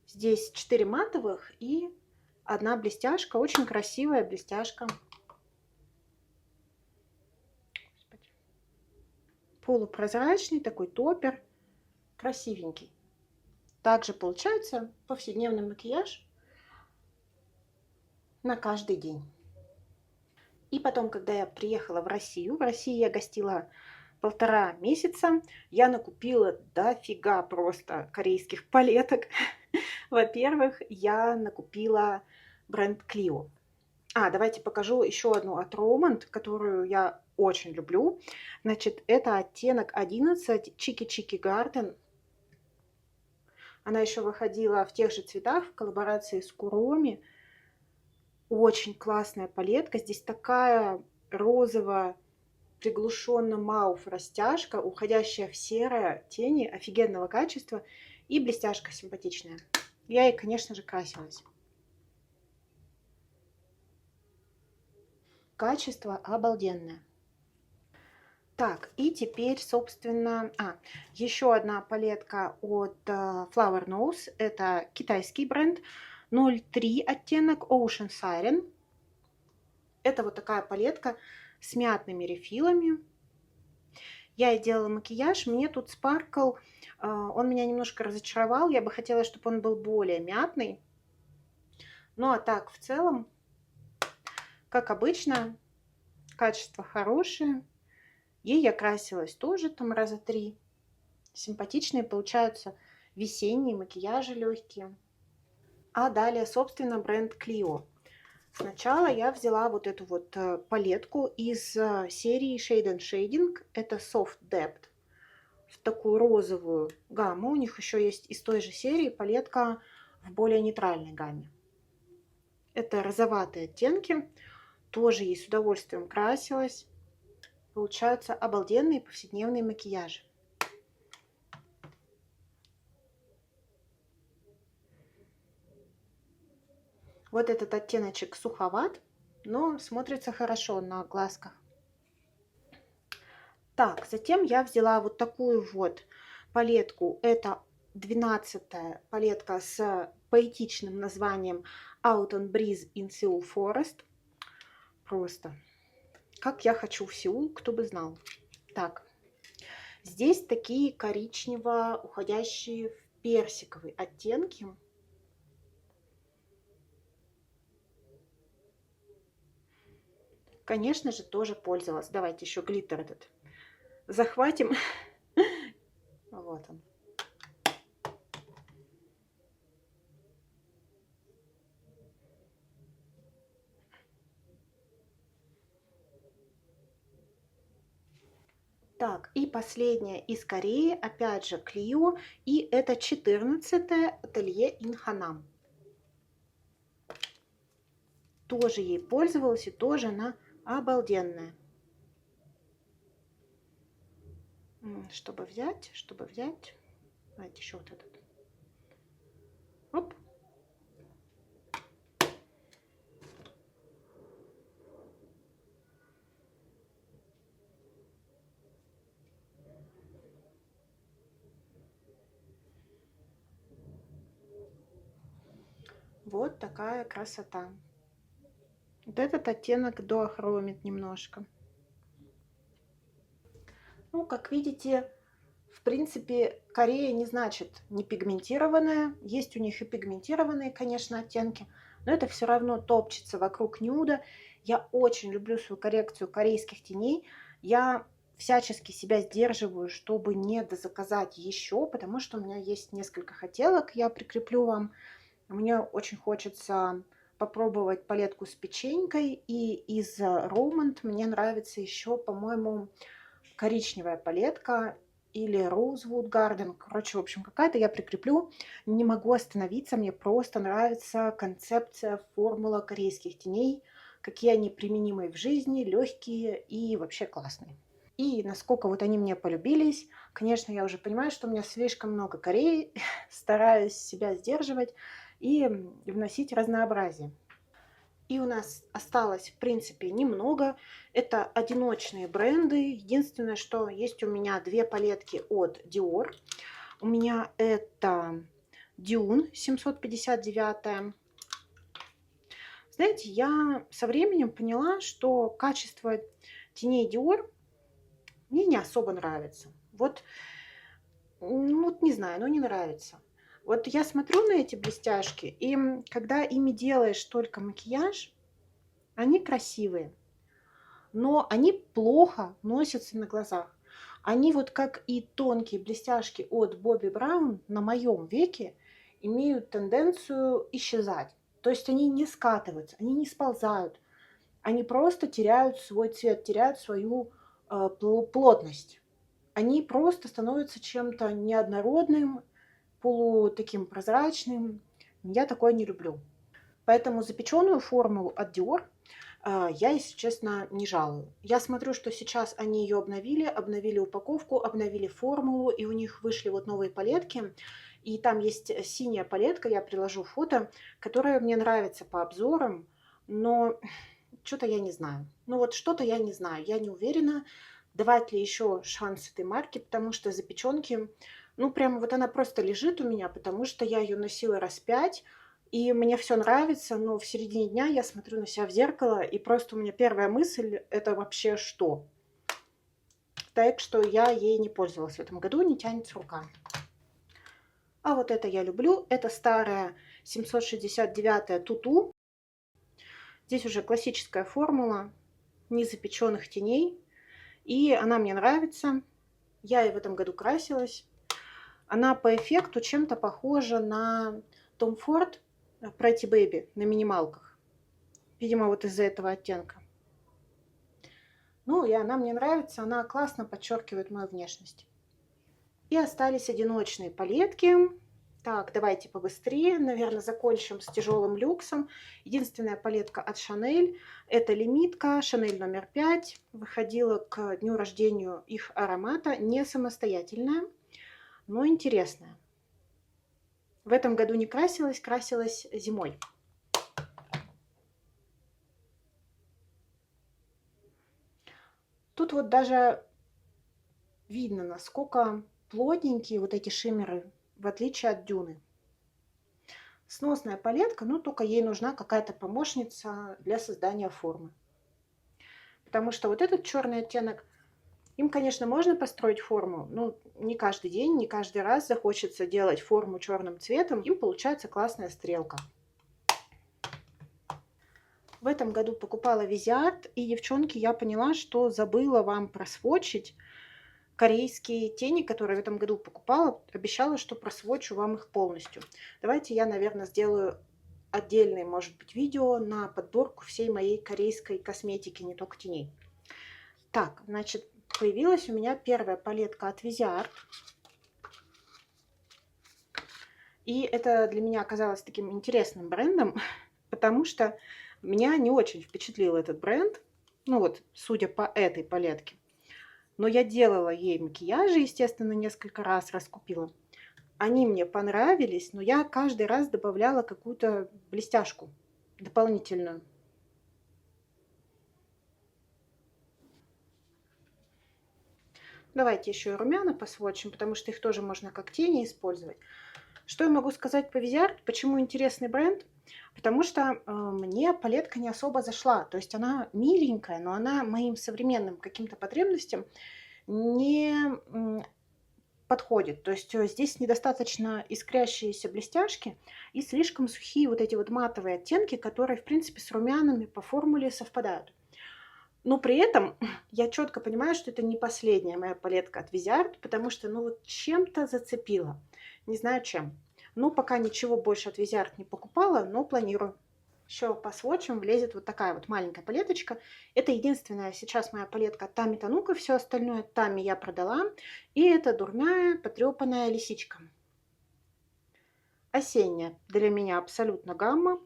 Здесь 4 матовых и одна блестяшка. Очень красивая блестяшка. Полупрозрачный такой топпер. Красивенький. Также получается повседневный макияж на каждый день. И потом, когда я приехала в Россию я гостила 1,5 месяца, я накупила дофига просто корейских палеток. Во-первых, я накупила бренд Clio. Давайте покажу еще одну от Романд, которую я очень люблю. Значит, это оттенок 11 Cheeky Cheeky Garden. Она еще выходила в тех же цветах в коллаборации с Kuromi. Очень классная палетка. Здесь такая розовая, приглушенно мауф растяжка, уходящая в серое тени, офигенного качества. И блестяшка симпатичная. Я ей, конечно же, красилась. Качество обалденное. Так, и теперь, собственно, еще одна палетка от Flower Nose. Это китайский бренд. 03 оттенок Ocean Siren. Это вот такая палетка с мятными рефилами. Я ей делала макияж. Мне тут Sparkle, он меня немножко разочаровал. Я бы хотела, чтобы он был более мятный. Ну а так, в целом, как обычно, качество хорошее. Ей я красилась тоже там раза 3. Симпатичные получаются весенние макияжи легкие. А далее, собственно, бренд Clio. Сначала я взяла вот эту вот палетку из серии Shade and Shading. Это Soft Depth. В такую розовую гамму. У них еще есть из той же серии палетка в более нейтральной гамме. Это розоватые оттенки. Тоже ей с удовольствием красилась. Получаются обалденные повседневные макияжи. Вот этот оттеночек суховат, но смотрится хорошо на глазках. Так, затем я взяла вот такую вот палетку. Это 12-я палетка с поэтичным названием Autumn Breeze in Seoul Forest. Просто как я хочу в Сеул, кто бы знал. Так, здесь такие коричнево уходящие в персиковый оттенки. Конечно же, тоже пользовалась. Давайте еще глиттер этот захватим. Вот он. Так, и последняя из Кореи, опять же Clio, и это 14-е ателье Инханам. Тоже ей пользовалась, и тоже она обалденная. Чтобы взять. Давайте еще вот этот. Оп. Вот такая красота. Вот этот оттенок доохромит немножко. Ну, как видите, в принципе, Корея не значит не пигментированная. Есть у них и пигментированные, конечно, оттенки, но это все равно топчется вокруг нюда. Я очень люблю свою коррекцию корейских теней. Я всячески себя сдерживаю, чтобы не дозаказать еще, потому что у меня есть несколько хотелок, я прикреплю вам. Мне очень хочется попробовать палетку с печенькой, и из Романд мне нравится еще, по-моему, коричневая палетка или Rosewood Garden. Короче, в общем, какая-то я прикреплю. Не могу остановиться, мне просто нравится концепция, формула корейских теней, какие они применимы в жизни, легкие и вообще классные. И насколько вот они мне полюбились. Конечно, я уже понимаю, что у меня слишком много Кореи, стараюсь себя сдерживать и вносить разнообразие. И у нас осталось, в принципе, немного. Это одиночные бренды. Единственное, что есть у меня две палетки от Dior. У меня это Dune 759. Знаете, я со временем поняла, что качество теней Dior мне не особо нравится. Вот, ну, вот не знаю, но не нравится. Вот я смотрю на эти блестяшки, и когда ими делаешь только макияж, они красивые, но они плохо носятся на глазах. Они вот как и тонкие блестяшки от Bobbi Brown на моем веке имеют тенденцию исчезать. То есть они не скатываются, они не сползают, они просто теряют свой цвет, теряют свою плотность. Они просто становятся чем-то неоднородным, полу таким прозрачным. Я такое не люблю. Поэтому запеченную формулу от Dior я, если честно, не жалую. Я смотрю, что сейчас они ее обновили упаковку, обновили формулу, и у них вышли вот новые палетки. И там есть синяя палетка, я приложу фото, которая мне нравится по обзорам, но что-то я не знаю. Ну вот что-то я не знаю, я не уверена, давать ли еще шанс этой марке, потому что запеченки, ну прямо вот она просто лежит у меня, потому что я ее носила раз 5, и мне все нравится, но в середине дня я смотрю на себя в зеркало, и просто у меня первая мысль – это вообще что? Так что я ей не пользовалась в этом году, не тянется рука. А вот это я люблю, это старая 769-я Туту. Здесь уже классическая формула незапеченных теней, и она мне нравится. Я и в этом году красилась. Она по эффекту чем-то похожа на Tom Ford Pretty Baby на минималках. Видимо, вот из-за этого оттенка. Ну, и она мне нравится, она классно подчеркивает мою внешность. И остались одиночные палетки. Так, давайте побыстрее. Наверное, закончим с тяжелым люксом. Единственная палетка от Chanel. Это лимитка Chanel номер 5. Выходила к дню рождения их аромата. Не самостоятельная, но интересная. В этом году не красилась, красилась зимой. Тут вот даже видно, насколько плотненькие вот эти шиммеры, в отличие от Дюны. Сносная палетка, но только ей нужна какая-то помощница для создания формы. Потому что вот этот черный оттенок, им, конечно, можно построить форму, но не каждый день, не каждый раз захочется делать форму черным цветом. Им получается классная стрелка. В этом году покупала Viseart, и, девчонки, я поняла, что забыла вам просвочить корейские тени, которые в этом году покупала. Обещала, что просвочу вам их полностью. Давайте я, наверное, сделаю отдельное, может быть, видео на подборку всей моей корейской косметики, не только теней. Так, значит, появилась у меня первая палетка от Viseart. И это для меня оказалось таким интересным брендом, потому что меня не очень впечатлил этот бренд. Ну вот, судя по этой палетке. Но я делала ей макияжи, естественно, несколько раз раскупила. Они мне понравились, но я каждый раз добавляла какую-то блестяшку дополнительную. Давайте еще и румяна посводчим, потому что их тоже можно как тени использовать. Что я могу сказать по Viseart? Почему интересный бренд? Потому что мне палетка не особо зашла. То есть она миленькая, но она моим современным каким-то потребностям не подходит. То есть здесь недостаточно искрящиеся блестяшки и слишком сухие вот эти вот матовые оттенки, которые, в принципе, с румянами по формуле совпадают. Но при этом я четко понимаю, что это не последняя моя палетка от Viseart, потому что, ну, вот чем-то зацепила. Не знаю чем. Ну, пока ничего больше от Viseart не покупала, но планирую. Еще по сводчам влезет вот такая вот маленькая палеточка. Это единственная сейчас моя палетка от Тами Танука. Все остальное Тами я продала. И это дурная потрепанная лисичка. Осенняя. Для меня абсолютно гамма.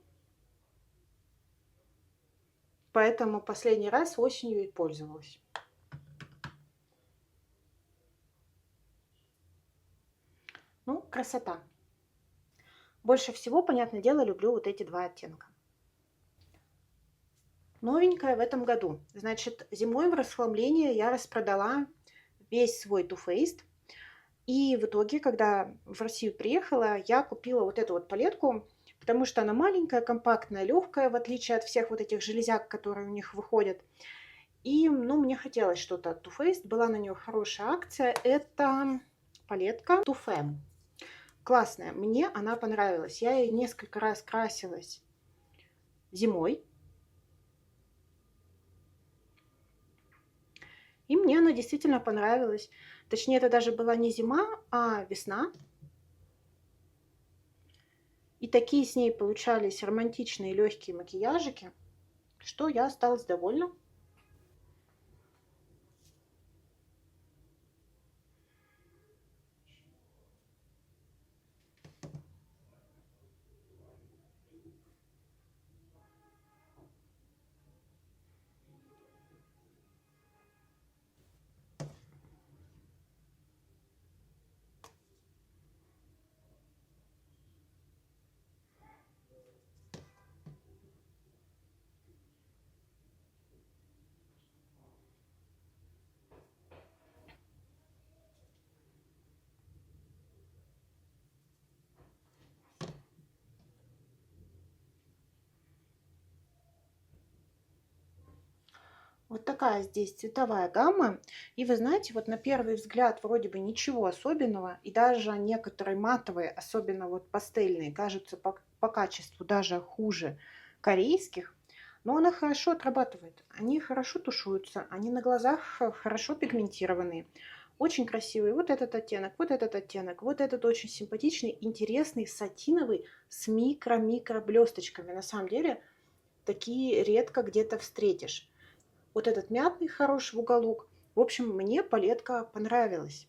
Поэтому последний раз осенью и пользовалась. Ну, красота. Больше всего, понятное дело, люблю вот эти два оттенка. Новенькая в этом году. Значит, зимой в расхламлении я распродала весь свой Too Faced. И в итоге, когда в Россию приехала, я купила вот эту вот палетку, потому что она маленькая, компактная, легкая, в отличие от всех вот этих железяк, которые у них выходят. И, ну, мне хотелось что-то от Too Faced, была на нее хорошая акция. Это палетка Too Femme. Классная, мне она понравилась. Я ей несколько раз красилась зимой. И мне она действительно понравилась. Точнее, это даже была не зима, а весна. И такие с ней получались романтичные легкие макияжики, что я осталась довольна. Вот такая здесь цветовая гамма. И вы знаете, вот на первый взгляд вроде бы ничего особенного. И даже некоторые матовые, особенно вот пастельные, кажутся по качеству даже хуже корейских. Но она хорошо отрабатывает. Они хорошо тушуются. Они на глазах хорошо пигментированные. Очень красивый. Вот этот оттенок, вот этот оттенок. Вот этот очень симпатичный, интересный, сатиновый с микро-микро блесточками. На самом деле такие редко где-то встретишь. Вот этот мятный хороший в уголок. В общем, мне палетка понравилась.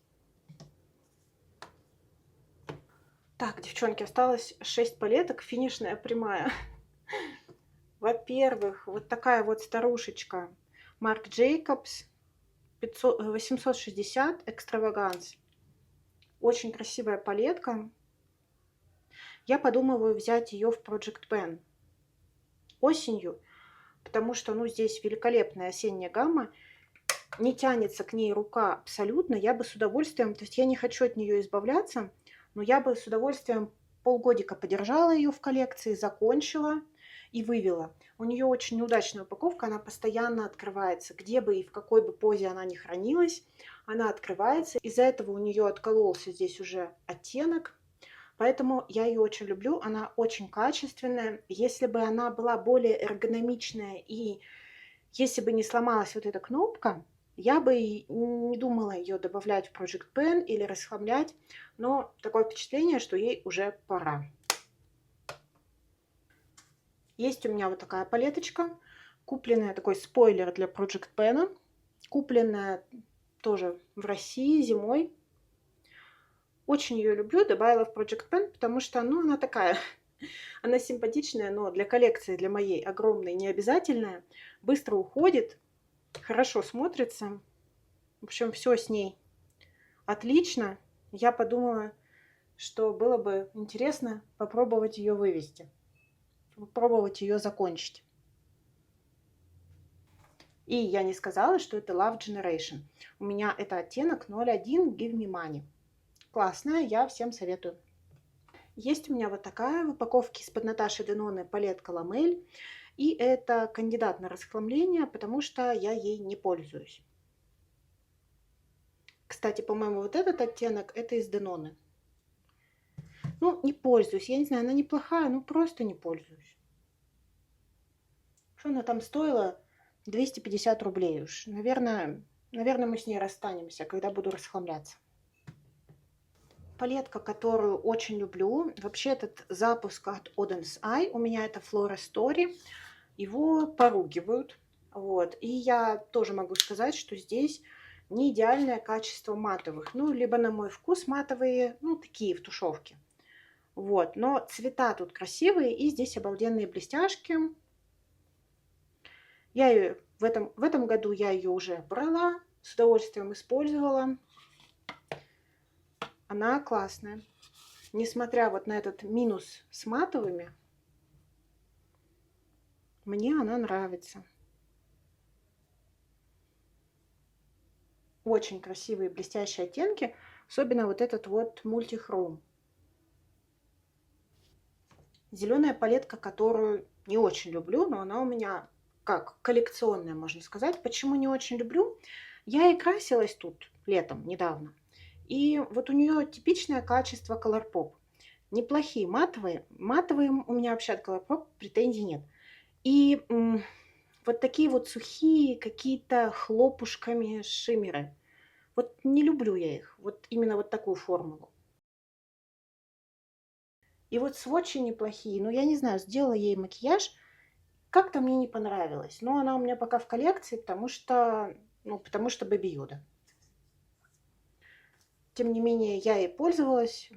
Так, девчонки, осталось 6 палеток, финишная прямая. Во-первых, вот такая вот старушечка Marc Jacobs 860 Extravagance. Очень красивая палетка. Я подумываю взять ее в Project Pen осенью, потому что, ну, здесь великолепная осенняя гамма. Не тянется к ней рука абсолютно. Я бы с удовольствием, то есть я не хочу от нее избавляться, но я бы с удовольствием полгодика подержала ее в коллекции, закончила и вывела. У нее очень неудачная упаковка, она постоянно открывается. Где бы и в какой бы позе она ни хранилась, она открывается. Из-за этого у нее откололся здесь уже оттенок. Поэтому я ее очень люблю, она очень качественная. Если бы она была более эргономичная и если бы не сломалась вот эта кнопка, я бы и не думала ее добавлять в Project Pen или расхламлять, но такое впечатление, что ей уже пора. Есть у меня вот такая палеточка, купленная, такой спойлер для Project Pen, купленная тоже в России зимой. Очень ее люблю, добавила в Project Pen, потому что, ну, она такая, она симпатичная, но для коллекции, для моей огромной, не обязательная. Быстро уходит, хорошо смотрится. В общем, все с ней отлично. Я подумала, что было бы интересно попробовать ее вывести, попробовать ее закончить. И я не сказала, что это Love Generation. У меня это оттенок 01 Give Me Money. Классная, я всем советую. Есть у меня вот такая в упаковке из-под Наташи Деноне палетка Ламель. И это кандидат на расхламление, потому что я ей не пользуюсь. Кстати, по-моему, вот этот оттенок это из Деноне. Ну, не пользуюсь. Я не знаю, она неплохая, но просто не пользуюсь. Что она там стоила? 250 рублей уж. Наверное, мы с ней расстанемся, когда буду расхламляться. Палетка, которую очень люблю. Вообще этот запуск от Auden's Eye. У меня это Flora Story. Его поругивают. Вот. И я тоже могу сказать, что здесь не идеальное качество матовых. Ну, либо на мой вкус матовые, ну, такие в тушевке. Вот. Но цвета тут красивые. И здесь обалденные блестяшки. Я ее в этом году я ее уже брала. С удовольствием использовала. Она классная. Несмотря вот на этот минус с матовыми, мне она нравится. Очень красивые блестящие оттенки. Особенно вот этот вот мультихром. Зеленая палетка, которую не очень люблю, но она у меня как коллекционная, можно сказать. Почему не очень люблю? Я и красилась тут летом недавно. И вот у нее типичное качество Colourpop. Неплохие матовые. Матовые у меня вообще от Colourpop претензий нет. И вот такие вот сухие какие-то хлопушками шиммеры. Вот не люблю я их. Вот именно вот такую формулу. И вот сводчи неплохие. Но я не знаю, сделала ей макияж. Как-то мне не понравилось. Но она у меня пока в коллекции, потому что Baby Yoda. Тем не менее, я ей пользовалась.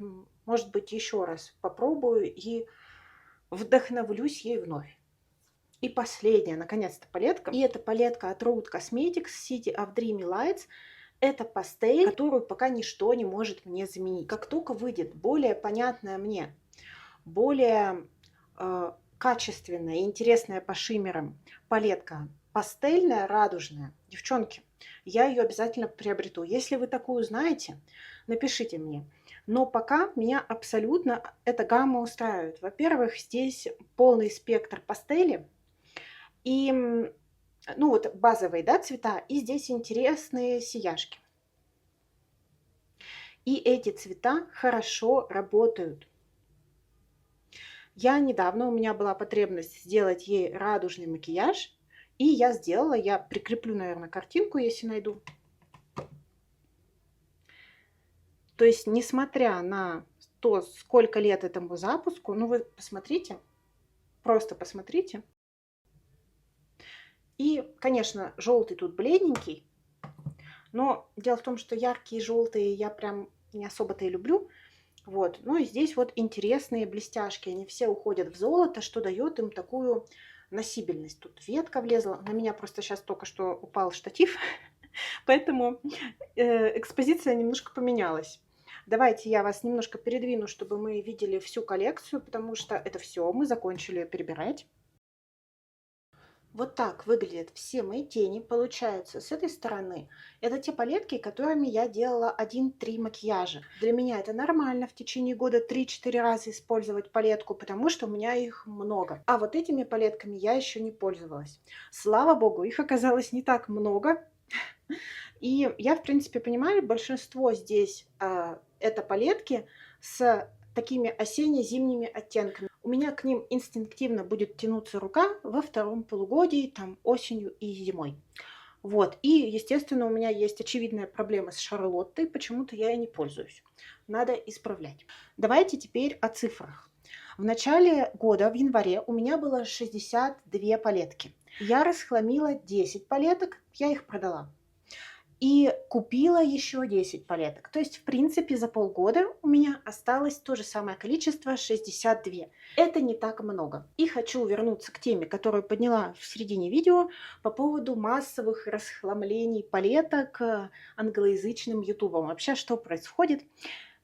Может быть, еще раз попробую и вдохновлюсь ей вновь. И последняя, наконец-то, палетка. И это палетка от Road Cosmetics City of Dreamy Lights. Это пастель, которую пока ничто не может мне заменить. Как только выйдет более понятная мне, более качественная и интересная по шиммерам палетка, пастельная, радужная, девчонки, я ее обязательно приобрету. Если вы такую знаете, напишите мне. Но пока меня абсолютно эта гамма устраивает. Во-первых, здесь полный спектр пастели. И, ну вот базовые, да, цвета. И здесь интересные сияшки. И эти цвета хорошо работают. Я недавно, у меня была потребность сделать ей радужный макияж. И я сделала, я прикреплю, наверное, картинку, если найду. То есть, несмотря на то, сколько лет этому запуску, ну вы посмотрите, просто посмотрите. И, конечно, желтый тут бледненький, но дело в том, что яркие желтые я прям не особо-то и люблю. Вот. Ну и здесь вот интересные блестяшки, они все уходят в золото, что дает им такую носибельность. Тут ветка влезла, на меня просто сейчас только что упал штатив, поэтому экспозиция немножко поменялась. Давайте я вас немножко передвину, чтобы мы видели всю коллекцию, потому что это все, мы закончили перебирать. Вот так выглядят все мои тени. Получается, с этой стороны это те палетки, которыми я делала 1-3 макияжа. Для меня это нормально в течение года 3-4 раза использовать палетку, потому что у меня их много. А вот этими палетками я еще не пользовалась. Слава богу, их оказалось не так много. И я, в принципе, понимаю, большинство здесь это палетки с такими осенне-зимними оттенками. У меня к ним инстинктивно будет тянуться рука во втором полугодии, там осенью и зимой. Вот. И, естественно, у меня есть очевидная проблема с Шарлоттой, почему-то я ей не пользуюсь. Надо исправлять. Давайте теперь о цифрах. В начале года, в январе, у меня было 62 палетки. Я расхламила 10 палеток, я их продала. И купила еще 10 палеток. То есть, в принципе, за полгода у меня осталось то же самое количество, 62. Это не так много. И хочу вернуться к теме, которую подняла в середине видео по поводу массовых расхламлений палеток англоязычным ютубом. Вообще, что происходит?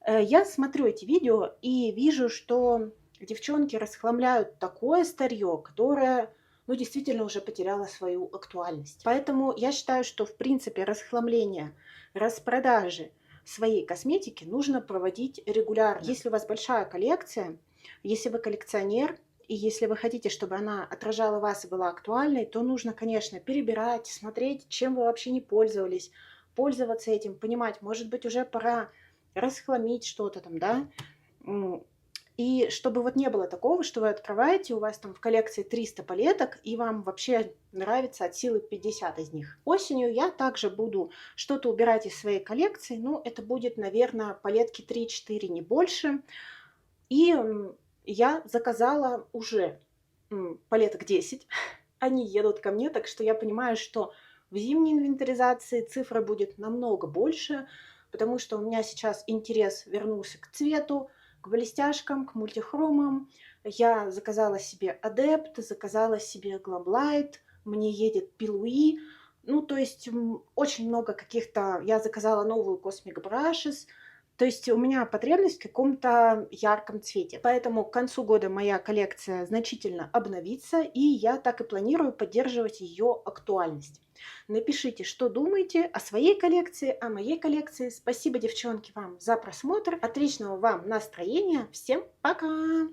Я смотрю эти видео и вижу, что девчонки расхламляют такое старье, которое, ну, действительно уже потеряло свою актуальность. Поэтому я считаю, что, в принципе, расхламление, распродажи своей косметики нужно проводить регулярно. Если у вас большая коллекция, если вы коллекционер, и если вы хотите, чтобы она отражала вас и была актуальной, то нужно, конечно, перебирать, смотреть, чем вы вообще не пользовались, пользоваться этим, понимать, может быть, уже пора расхламить что-то там, да. И чтобы вот не было такого, что вы открываете, у вас там в коллекции 300 палеток, и вам вообще нравится от силы 50 из них. Осенью я также буду что-то убирать из своей коллекции, ну, это будет, наверное, палетки 3-4, не больше. И я заказала уже палеток 10, они едут ко мне, так что я понимаю, что в зимней инвентаризации цифра будет намного больше, потому что у меня сейчас интерес вернулся к цвету, к блестяшкам, к мультихромам. Я заказала себе Adept, заказала себе Glamlight, мне едет Пилуи. Ну, то есть очень много каких-то... Я заказала новую Cosmic Brushes. То есть у меня потребность в каком-то ярком цвете. Поэтому к концу года моя коллекция значительно обновится, и я так и планирую поддерживать ее актуальность. Напишите, что думаете о своей коллекции, о моей коллекции. Спасибо, девчонки, вам за просмотр. Отличного вам настроения. Всем пока!